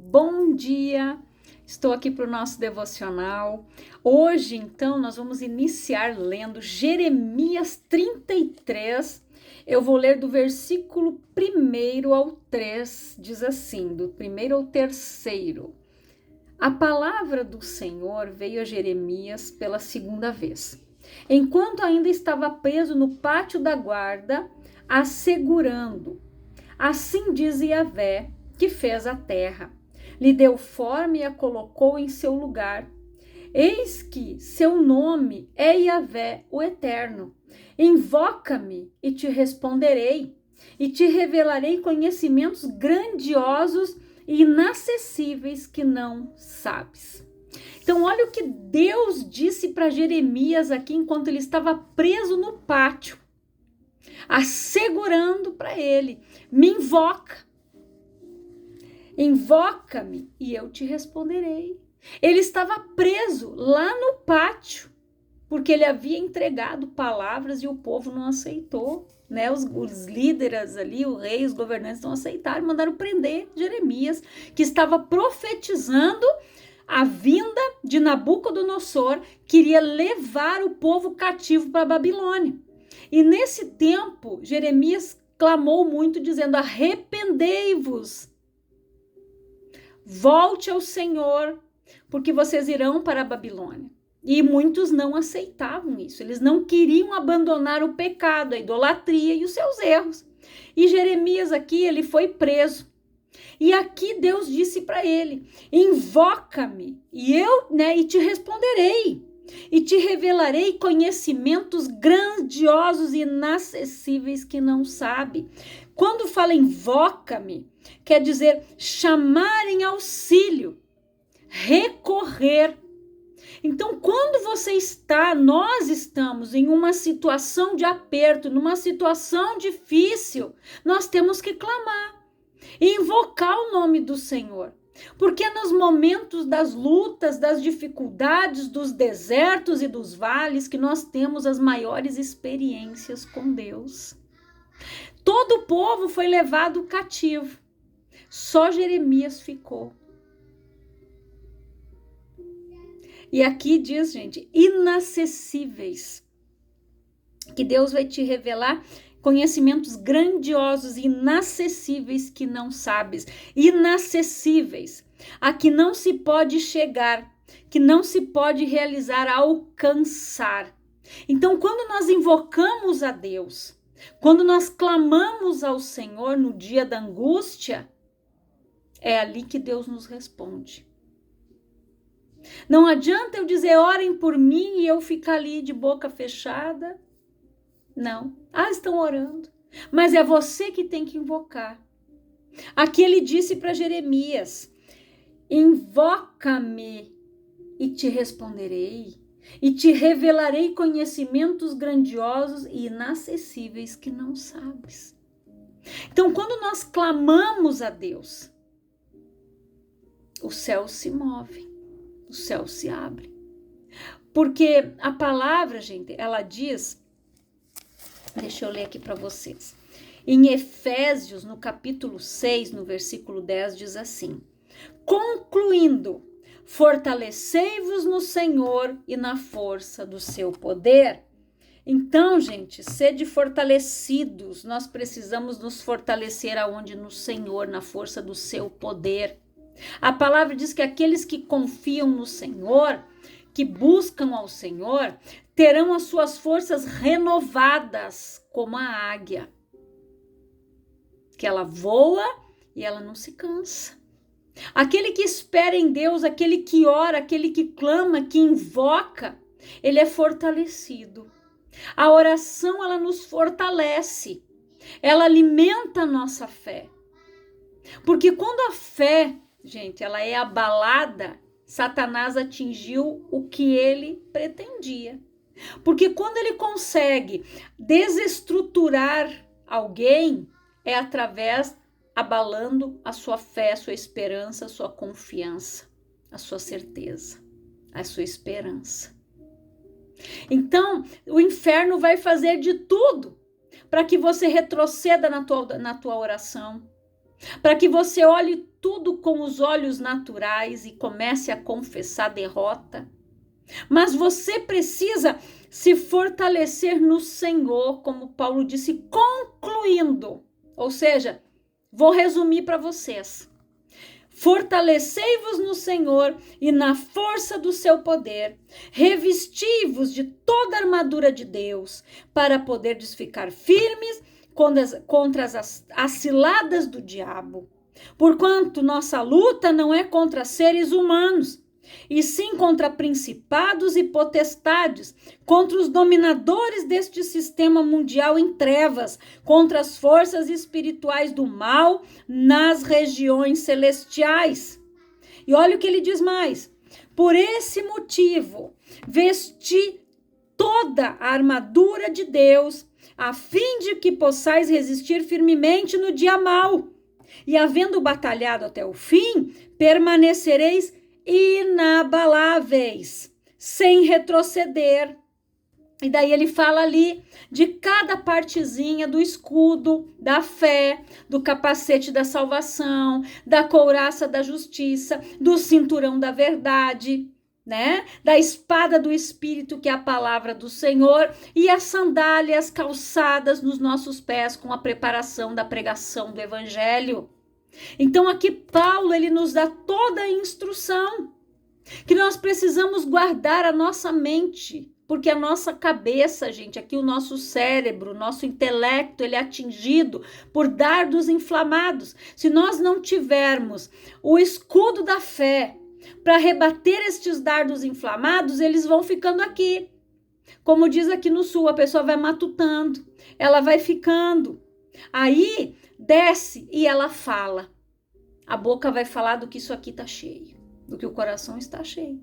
bom dia! Estou aqui para o nosso devocional. Hoje, então, nós vamos iniciar lendo Jeremias 33. Eu vou ler do versículo 1 ao 3, diz assim, do 1 ao 3. A palavra do Senhor veio a Jeremias pela segunda vez. Enquanto ainda estava preso no pátio da guarda, assegurando. Assim diz Yahvé, que fez a terra, lhe deu forma e a colocou em seu lugar. Eis que seu nome é Yahvé, o Eterno. Invoca-me e te responderei, e te revelarei conhecimentos grandiosos e inacessíveis que não sabes. Então, olha o que Deus disse para Jeremias aqui enquanto ele estava preso no pátio, assegurando para ele: me invoca-me e eu te responderei. Ele estava preso lá no pátio, porque ele havia entregado palavras e o povo não aceitou, né? Os líderes ali, o rei, os governantes não aceitaram, mandaram prender Jeremias, que estava profetizando a vinda de Nabucodonosor, que iria levar o povo cativo para a Babilônia. E nesse tempo, Jeremias clamou muito, dizendo: arrependei-vos, volte ao Senhor, porque vocês irão para a Babilônia. E muitos não aceitavam isso, eles não queriam abandonar o pecado, a idolatria e os seus erros. E Jeremias aqui, ele foi preso. E aqui Deus disse para ele: invoca-me e te responderei. E te revelarei conhecimentos grandiosos e inacessíveis que não sabe. Quando fala invoca-me, quer dizer chamar em auxílio, recorrer. Então, quando nós estamos em uma situação de aperto, numa situação difícil, nós temos que clamar e invocar o nome do Senhor. Porque é nos momentos das lutas, das dificuldades, dos desertos e dos vales que nós temos as maiores experiências com Deus. Todo o povo foi levado cativo, só Jeremias ficou. E aqui diz, gente, inacessíveis, que Deus vai te revelar conhecimentos grandiosos e inacessíveis que não sabes. Inacessíveis, a que não se pode chegar, que não se pode realizar, alcançar. Então, quando nós invocamos a Deus, quando nós clamamos ao Senhor no dia da angústia, é ali que Deus nos responde. Não adianta eu dizer, orem por mim, e eu ficar ali de boca fechada. Não. Estão orando. Mas é você que tem que invocar. Aqui ele disse para Jeremias: invoca-me e te responderei, e te revelarei conhecimentos grandiosos e inacessíveis que não sabes. Então, quando nós clamamos a Deus, o céu se move, o céu se abre. Porque a palavra, gente, ela diz... Deixa eu ler aqui para vocês. Em Efésios, no capítulo 6, no versículo 10, diz assim: concluindo, fortalecei-vos no Senhor e na força do seu poder. Então, gente, sede fortalecidos. Nós precisamos nos fortalecer aonde? No Senhor, na força do seu poder. A palavra diz que aqueles que confiam no Senhor, que buscam ao Senhor, terão as suas forças renovadas como a águia, que ela voa e ela não se cansa. Aquele que espera em Deus, aquele que ora, aquele que clama, que invoca, ele é fortalecido. A oração, ela nos fortalece, ela alimenta a nossa fé. Porque quando a fé, gente, ela é abalada, Satanás atingiu o que ele pretendia. Porque quando ele consegue desestruturar alguém, é através, abalando a sua fé, a sua esperança, a sua confiança, a sua certeza, a sua esperança. Então, o inferno vai fazer de tudo para que você retroceda na tua oração, para que você olhe tudo com os olhos naturais e comece a confessar derrota. Mas você precisa se fortalecer no Senhor, como Paulo disse, concluindo. Ou seja, vou resumir para vocês. Fortalecei-vos no Senhor e na força do seu poder. Revesti-vos de toda a armadura de Deus, para poderdes ficar firmes contra as ciladas do diabo. Porquanto nossa luta não é contra seres humanos, e sim contra principados e potestades, contra os dominadores deste sistema mundial em trevas, contra as forças espirituais do mal nas regiões celestiais. E olha o que ele diz mais: por esse motivo, vesti toda a armadura de Deus, a fim de que possais resistir firmemente no dia mau, e havendo batalhado até o fim, permanecereis inabaláveis, sem retroceder. E daí ele fala ali de cada partezinha do escudo, da fé, do capacete da salvação, da couraça da justiça, do cinturão da verdade, né? Da espada do Espírito, que é a palavra do Senhor, e as sandálias calçadas nos nossos pés com a preparação da pregação do Evangelho. Então aqui Paulo, ele nos dá toda a instrução que nós precisamos guardar a nossa mente, porque a nossa cabeça, gente, aqui o nosso cérebro, o nosso intelecto, ele é atingido por dardos inflamados. Se nós não tivermos o escudo da fé para rebater estes dardos inflamados, eles vão ficando aqui. Como diz aqui no sul, a pessoa vai matutando, ela vai ficando. Aí desce e ela fala. A boca vai falar do que isso aqui está cheio, do que o coração está cheio.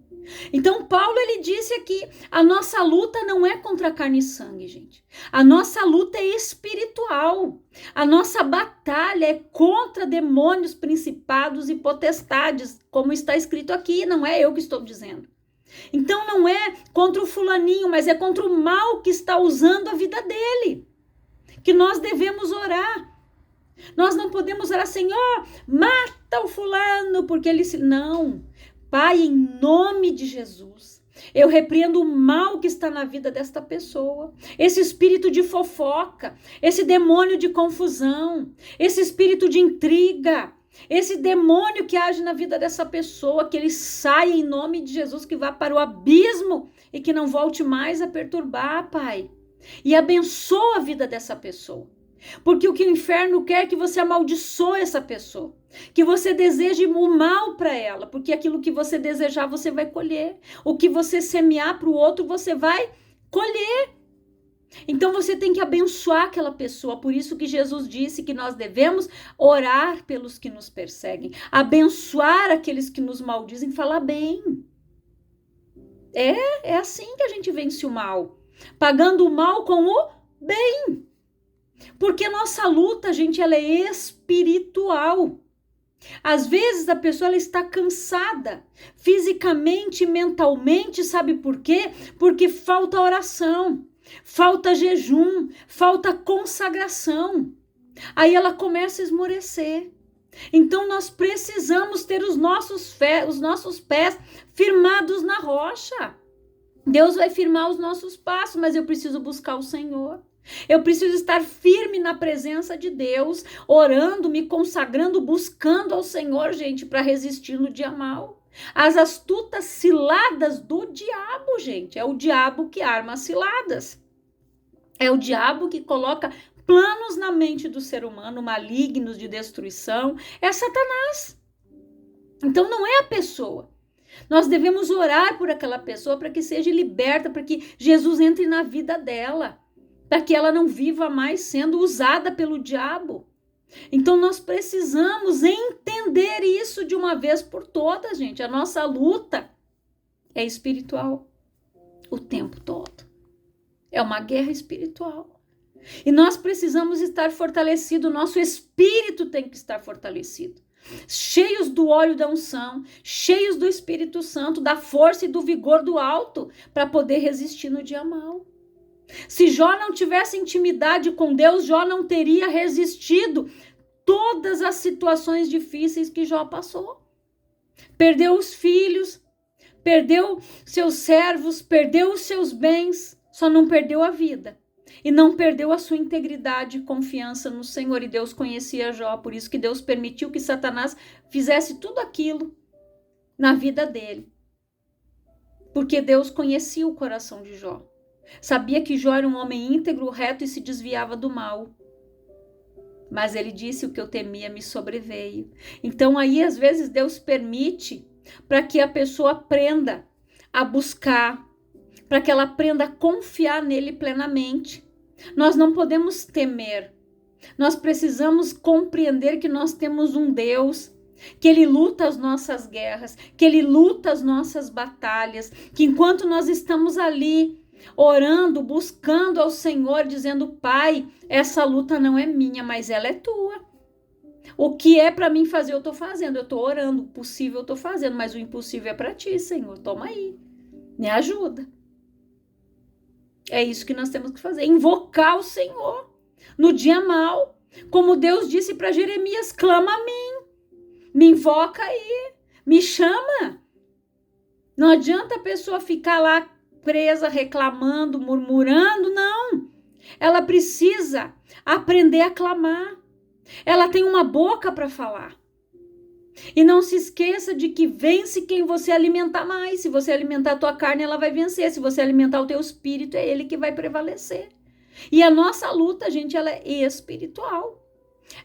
Então Paulo, ele disse aqui, a nossa luta não é contra carne e sangue, gente. A nossa luta é espiritual. A nossa batalha é contra demônios, principados e potestades, como está escrito aqui, não é eu que estou dizendo. Então não é contra o fulaninho, mas é contra o mal que está usando a vida dele, que nós devemos orar. Nós não podemos orar, Senhor, mata o fulano, porque ele se... Não, Pai, em nome de Jesus, eu repreendo o mal que está na vida desta pessoa, esse espírito de fofoca, esse demônio de confusão, esse espírito de intriga, esse demônio que age na vida dessa pessoa, que ele saia em nome de Jesus, que vá para o abismo e que não volte mais a perturbar, Pai. E abençoa a vida dessa pessoa. Porque o que o inferno quer é que você amaldiçoe essa pessoa, que você deseje o mal para ela, porque aquilo que você desejar você vai colher, o que você semear para o outro você vai colher. Então você tem que abençoar aquela pessoa, por isso que Jesus disse que nós devemos orar pelos que nos perseguem, abençoar aqueles que nos maldizem, falar bem. É assim que a gente vence o mal, pagando o mal com o bem. Porque a nossa luta, gente, ela é espiritual. Às vezes a pessoa ela está cansada, fisicamente, mentalmente, sabe por quê? Porque falta oração, falta jejum, falta consagração. Aí ela começa a esmorecer. Então nós precisamos ter os nossos pés firmados na rocha. Deus vai firmar os nossos passos, mas eu preciso buscar o Senhor. Eu preciso estar firme na presença de Deus, orando, me consagrando, buscando ao Senhor, gente, para resistir no dia mau. As astutas ciladas do diabo, gente, é o diabo que arma as ciladas. É o diabo que coloca planos na mente do ser humano, malignos de destruição. É Satanás. Então não é a pessoa. Nós devemos orar por aquela pessoa para que seja liberta, para que Jesus entre na vida dela, para que ela não viva mais sendo usada pelo diabo. Então nós precisamos entender isso de uma vez por todas, gente. A nossa luta é espiritual o tempo todo. É uma guerra espiritual. E nós precisamos estar fortalecidos, o nosso espírito tem que estar fortalecido. Cheios do óleo da unção, cheios do Espírito Santo, da força e do vigor do alto, para poder resistir no dia mau. Se Jó não tivesse intimidade com Deus, Jó não teria resistido todas as situações difíceis que Jó passou. Perdeu os filhos, perdeu seus servos, perdeu os seus bens, só não perdeu a vida. E não perdeu a sua integridade e confiança no Senhor. E Deus conhecia Jó, por isso que Deus permitiu que Satanás fizesse tudo aquilo na vida dele. Porque Deus conhecia o coração de Jó. Sabia que Jó era um homem íntegro, reto e se desviava do mal. Mas ele disse: o que eu temia me sobreveio. Então aí às vezes Deus permite para que a pessoa aprenda a buscar, para que ela aprenda a confiar nele plenamente. Nós não podemos temer. Nós precisamos compreender que nós temos um Deus, que Ele luta as nossas guerras, que Ele luta as nossas batalhas, que enquanto nós estamos ali orando, buscando ao Senhor, dizendo: Pai, essa luta não é minha, mas ela é tua. O que é para mim fazer, eu estou fazendo. Eu estou orando, o possível eu estou fazendo, mas o impossível é para ti, Senhor. Toma aí, me ajuda. É isso que nós temos que fazer, invocar o Senhor no dia mau. Como Deus disse para Jeremias: clama a mim, me invoca aí, me chama. Não adianta a pessoa ficar lá presa, reclamando, murmurando, não. Ela precisa aprender a clamar. Ela tem uma boca para falar. E não se esqueça de que vence quem você alimentar mais. Se você alimentar a tua carne, ela vai vencer. Se você alimentar o teu espírito, é ele que vai prevalecer. E a nossa luta, gente, ela é espiritual.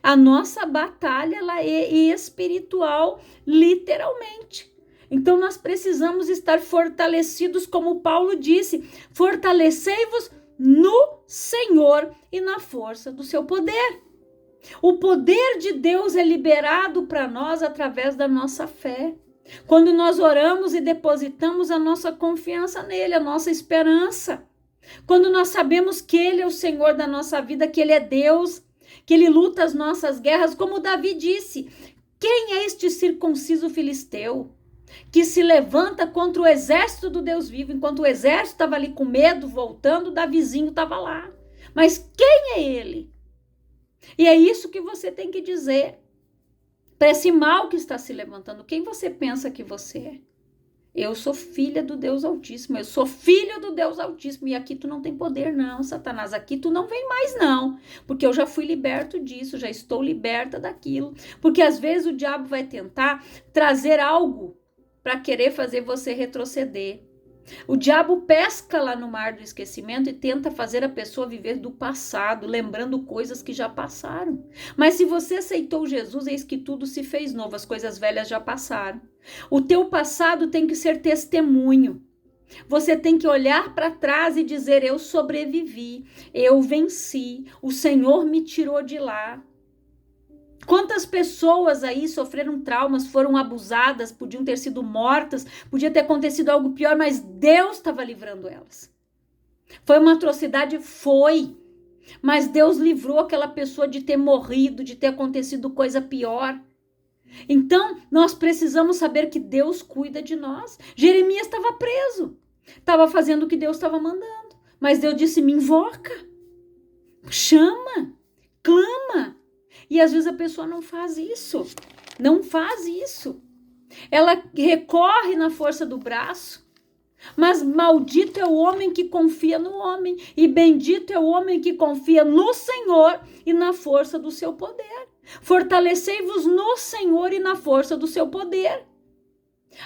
A nossa batalha, ela é espiritual, literalmente. Então nós precisamos estar fortalecidos, como Paulo disse: fortalecei-vos no Senhor e na força do seu poder. O poder de Deus é liberado para nós através da nossa fé. Quando nós oramos e depositamos a nossa confiança nele, a nossa esperança. Quando nós sabemos que ele é o Senhor da nossa vida, que ele é Deus, que ele luta as nossas guerras, como Davi disse: quem é este circunciso filisteu que se levanta contra o exército do Deus vivo? Enquanto o exército estava ali com medo, voltando, Davizinho estava lá. Mas quem é ele? E é isso que você tem que dizer para esse mal que está se levantando. Quem você pensa que você é? Eu sou filha do Deus Altíssimo, eu sou filho do Deus Altíssimo, e aqui tu não tem poder não, Satanás, aqui tu não vem mais não, porque eu já fui liberto disso, já estou liberta daquilo, porque às vezes o diabo vai tentar trazer algo para querer fazer você retroceder. O diabo pesca lá no mar do esquecimento e tenta fazer a pessoa viver do passado, lembrando coisas que já passaram. Mas se você aceitou Jesus, eis que tudo se fez novo, as coisas velhas já passaram. O teu passado tem que ser testemunho. Você tem que olhar para trás e dizer: eu sobrevivi, eu venci, o Senhor me tirou de lá. Quantas pessoas aí sofreram traumas, foram abusadas, podiam ter sido mortas, podia ter acontecido algo pior, mas Deus estava livrando elas. Foi uma atrocidade? Foi. Mas Deus livrou aquela pessoa de ter morrido, de ter acontecido coisa pior. Então, nós precisamos saber que Deus cuida de nós. Jeremias estava preso, estava fazendo o que Deus estava mandando. Mas Deus disse: me invoca, chama, clama. E às vezes a pessoa não faz isso, não faz isso. Ela recorre na força do braço, mas maldito é o homem que confia no homem, e bendito é o homem que confia no Senhor e na força do seu poder. Fortalecei-vos no Senhor e na força do seu poder.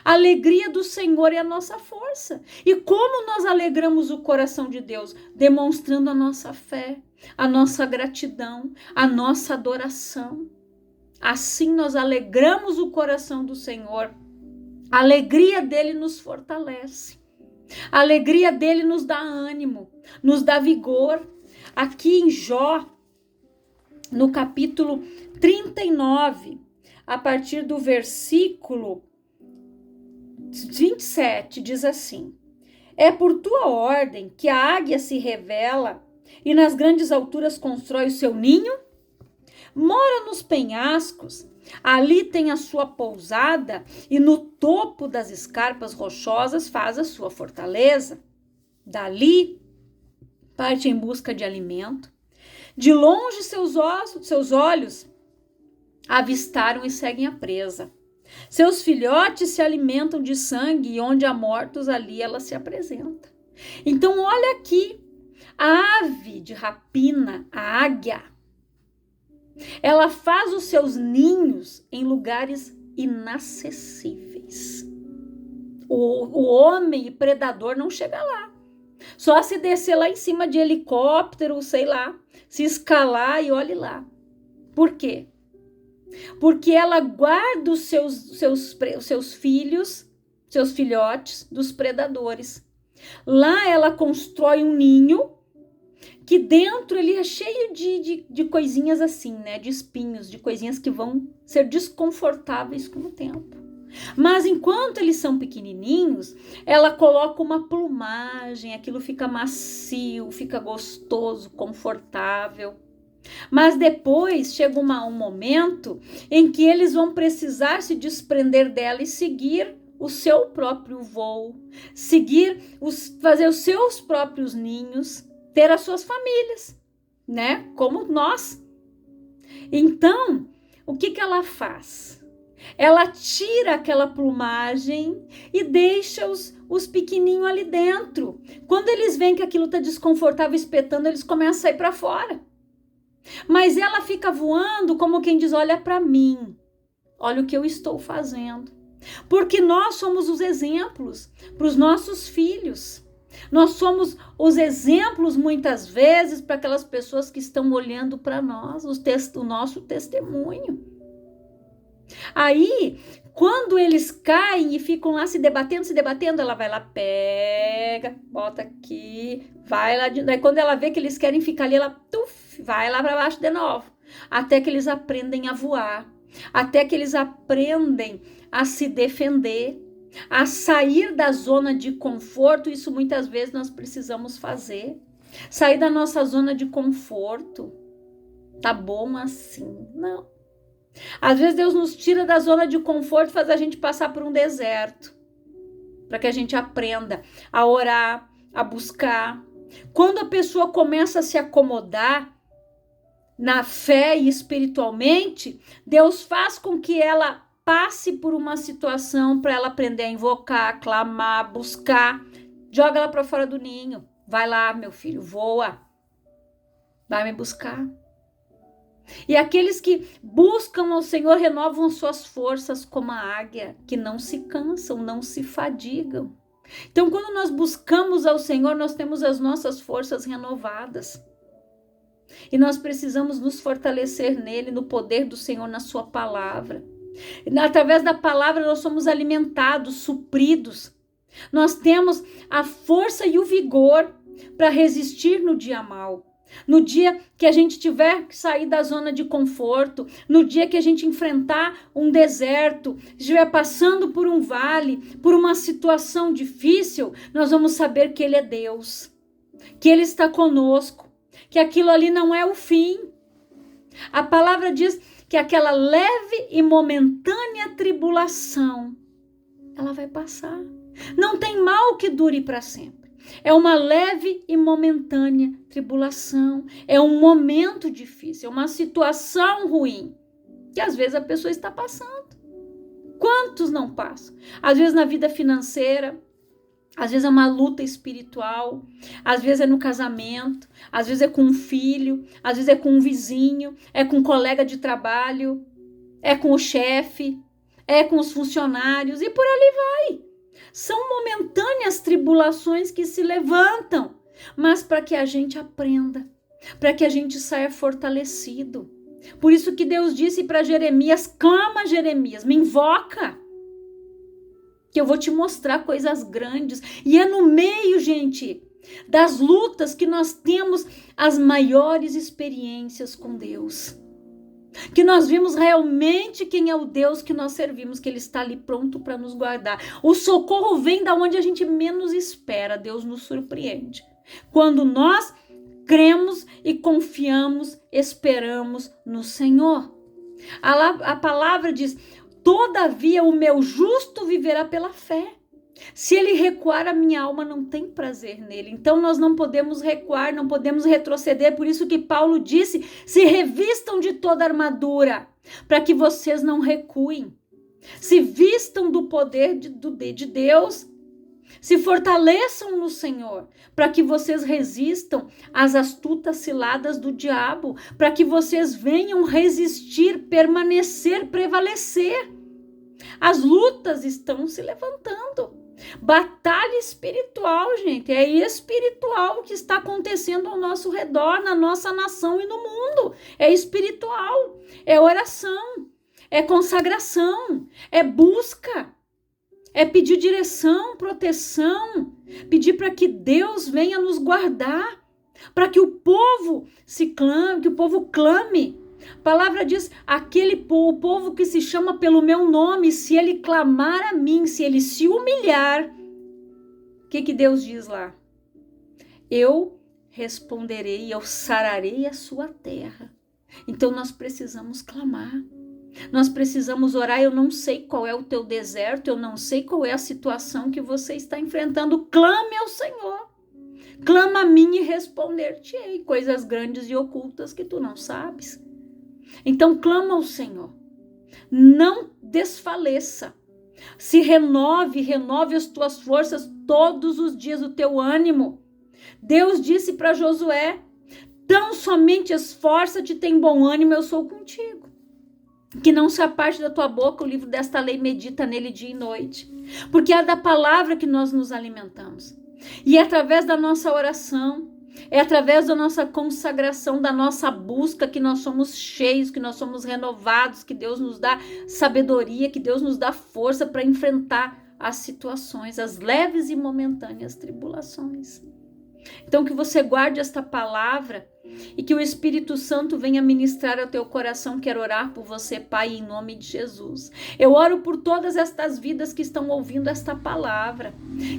A alegria do Senhor é a nossa força. E como nós alegramos o coração de Deus? Demonstrando a nossa fé, a nossa gratidão, a nossa adoração. Assim nós alegramos o coração do Senhor. A alegria dele nos fortalece. A alegria dele nos dá ânimo, nos dá vigor. Aqui em Jó, no capítulo 39, a partir do versículo 27, diz assim: é por tua ordem que a águia se revela e nas grandes alturas constrói o seu ninho? Mora nos penhascos, ali tem a sua pousada e no topo das escarpas rochosas faz a sua fortaleza. Dali parte em busca de alimento. De longe seus olhos avistaram e seguem a presa. Seus filhotes se alimentam de sangue e onde há mortos, ali ela se apresenta. Então, olha aqui, a ave de rapina, a águia, ela faz os seus ninhos em lugares inacessíveis. O homem predador não chega lá. Só se descer lá em cima de helicóptero, sei lá, se escalar e olhe lá. Por quê? Porque ela guarda os seus filhos, seus filhotes dos predadores. Lá ela constrói um ninho que dentro ele é cheio de coisinhas assim, né? De espinhos, de coisinhas que vão ser desconfortáveis com o tempo. Mas enquanto eles são pequenininhos, ela coloca uma plumagem, aquilo fica macio, fica gostoso, confortável. Mas depois chega um momento em que eles vão precisar se desprender dela e seguir o seu próprio voo, fazer os seus próprios ninhos, ter as suas famílias, né? Como nós. Então, o que ela faz? Ela tira aquela plumagem e deixa os pequenininhos ali dentro. Quando eles veem que aquilo está desconfortável, espetando, eles começam a sair para fora. Mas ela fica voando como quem diz, olha para mim, olha o que eu estou fazendo. Porque nós somos os exemplos para os nossos filhos. Nós somos os exemplos, muitas vezes, para aquelas pessoas que estão olhando para nós, o nosso testemunho. Aí, quando eles caem e ficam lá se debatendo, ela vai lá, pega, bota aqui, vai lá. Daí, quando ela vê que eles querem ficar ali, ela vai lá para baixo de novo. Até que eles aprendem a voar. Até que eles aprendem a se defender, a sair da zona de conforto. Isso muitas vezes nós precisamos fazer. Sair da nossa zona de conforto. Tá bom assim? Não. Às vezes Deus nos tira da zona de conforto e faz a gente passar por um deserto. Para que a gente aprenda a orar, a buscar. Quando a pessoa começa a se acomodar na fé e espiritualmente, Deus faz com que ela passe por uma situação para ela aprender a invocar, clamar, buscar. Joga ela para fora do ninho. Vai lá, meu filho, voa. Vai me buscar. E aqueles que buscam ao Senhor renovam suas forças como a águia, que não se cansam, não se fadigam. Então, quando nós buscamos ao Senhor, nós temos as nossas forças renovadas. E nós precisamos nos fortalecer nele, no poder do Senhor, na sua palavra. Através da palavra nós somos alimentados, supridos. Nós temos a força e o vigor para resistir no dia mau. No dia que a gente tiver que sair da zona de conforto, no dia que a gente enfrentar um deserto, estiver passando por um vale, por uma situação difícil, nós vamos saber que Ele é Deus, que Ele está conosco, que aquilo ali não é o fim. A palavra diz que aquela leve e momentânea tribulação, ela vai passar. Não tem mal que dure para sempre. É uma leve e momentânea tribulação. É um momento difícil, é uma situação ruim que às vezes a pessoa está passando. Quantos não passam? Às vezes na vida financeira, às vezes é uma luta espiritual, às vezes é no casamento, às vezes é com um filho, às vezes é com um vizinho, é com um colega de trabalho, é com o chefe, é com os funcionários e por ali vai. São momentâneas tribulações que se levantam, mas para que a gente aprenda, para que a gente saia fortalecido. Por isso que Deus disse para Jeremias, clama Jeremias, me invoca, que eu vou te mostrar coisas grandes. E é no meio, gente, das lutas que nós temos as maiores experiências com Deus. Que nós vimos realmente quem é o Deus que nós servimos, que Ele está ali pronto para nos guardar. O socorro vem da onde a gente menos espera. Deus nos surpreende. Quando nós cremos e confiamos, esperamos no Senhor. A palavra diz, todavia o meu justo viverá pela fé. Se ele recuar, a minha alma não tem prazer nele. Então nós não podemos recuar, não podemos retroceder. Por isso que Paulo disse: se revistam de toda a armadura, para que vocês não recuem. Se vistam do poder de Deus. Se fortaleçam no Senhor, para que vocês resistam às astutas ciladas do diabo, para que vocês venham resistir, permanecer, prevalecer. As lutas estão se levantando. Batalha espiritual, gente, é espiritual o que está acontecendo ao nosso redor, na nossa nação e no mundo. É espiritual, é oração, é consagração, é busca. É pedir direção, proteção, pedir para que Deus venha nos guardar, para que o povo clame. A palavra diz: o povo que se chama pelo meu nome, se ele clamar a mim, se ele se humilhar, o que Deus diz lá? Eu responderei, eu sararei a sua terra. Então nós precisamos clamar. Nós precisamos orar. Eu não sei qual é o teu deserto, eu não sei qual é a situação que você está enfrentando. Clame ao Senhor. Clama a mim e responder-te-ei coisas grandes e ocultas que tu não sabes. Então clama ao Senhor. Não desfaleça. Se renove as tuas forças todos os dias, o teu ânimo. Deus disse para Josué: tão somente esforça-te, tem bom ânimo, eu sou contigo. Que não se aparte da tua boca o livro desta lei, medita nele dia e noite. Porque é da palavra que nós nos alimentamos. E é através da nossa oração, é através da nossa consagração, da nossa busca, que nós somos cheios, que nós somos renovados, que Deus nos dá sabedoria, que Deus nos dá força para enfrentar as situações, as leves e momentâneas tribulações. Então que você guarde esta palavra e que o Espírito Santo venha ministrar ao teu coração. Quero orar por você, Pai, em nome de Jesus. Eu oro por todas estas vidas que estão ouvindo esta palavra,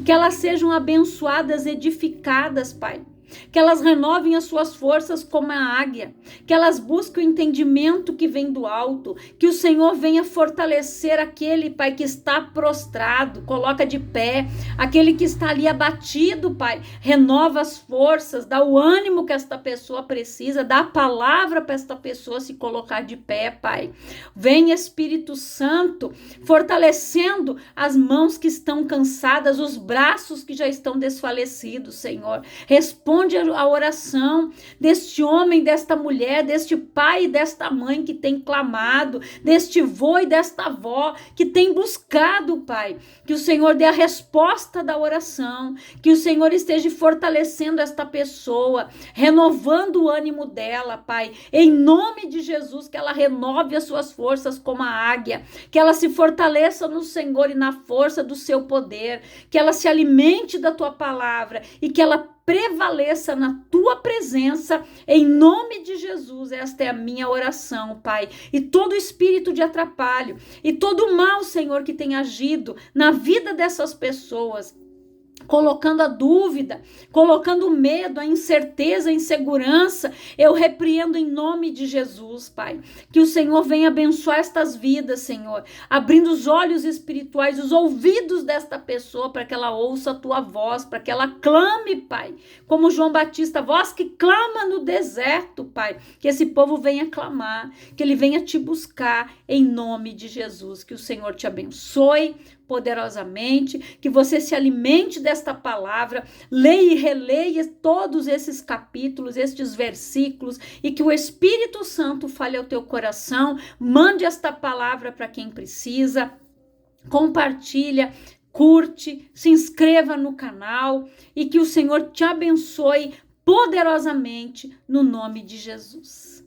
que elas sejam abençoadas, edificadas, Pai. Que elas renovem as suas forças como a águia, que elas busquem o entendimento que vem do alto, que o Senhor venha fortalecer aquele, Pai, que está prostrado, coloca de pé, aquele que está ali abatido, Pai, renova as forças, dá o ânimo que esta pessoa precisa, dá a palavra para esta pessoa se colocar de pé, Pai. Vem, Espírito Santo, fortalecendo as mãos que estão cansadas, os braços que já estão desfalecidos, Senhor. Responde a oração deste homem, desta mulher, deste pai e desta mãe que tem clamado, deste vô e desta avó que tem buscado, Pai. Que o Senhor dê a resposta da oração, que o Senhor esteja fortalecendo esta pessoa, renovando o ânimo dela, Pai. Em nome de Jesus, que ela renove as suas forças como a águia, que ela se fortaleça no Senhor e na força do seu poder, que ela se alimente da tua palavra e que ela prevaleça na tua presença, em nome de Jesus. Esta é a minha oração, Pai. E todo espírito de atrapalho e todo mal, Senhor, que tem agido na vida dessas pessoas, colocando a dúvida, colocando o medo, a incerteza, a insegurança, eu repreendo em nome de Jesus, Pai. Que o Senhor venha abençoar estas vidas, Senhor, abrindo os olhos espirituais, os ouvidos desta pessoa, para que ela ouça a tua voz, para que ela clame, Pai, como João Batista, voz que clama no deserto, Pai. Que esse povo venha clamar, que ele venha te buscar em nome de Jesus. Que o Senhor te abençoe poderosamente, que você se alimente desta palavra, leia e releia todos esses capítulos, estes versículos, e que o Espírito Santo fale ao teu coração, mande esta palavra para quem precisa, compartilha, curte, se inscreva no canal e que o Senhor te abençoe poderosamente no nome de Jesus.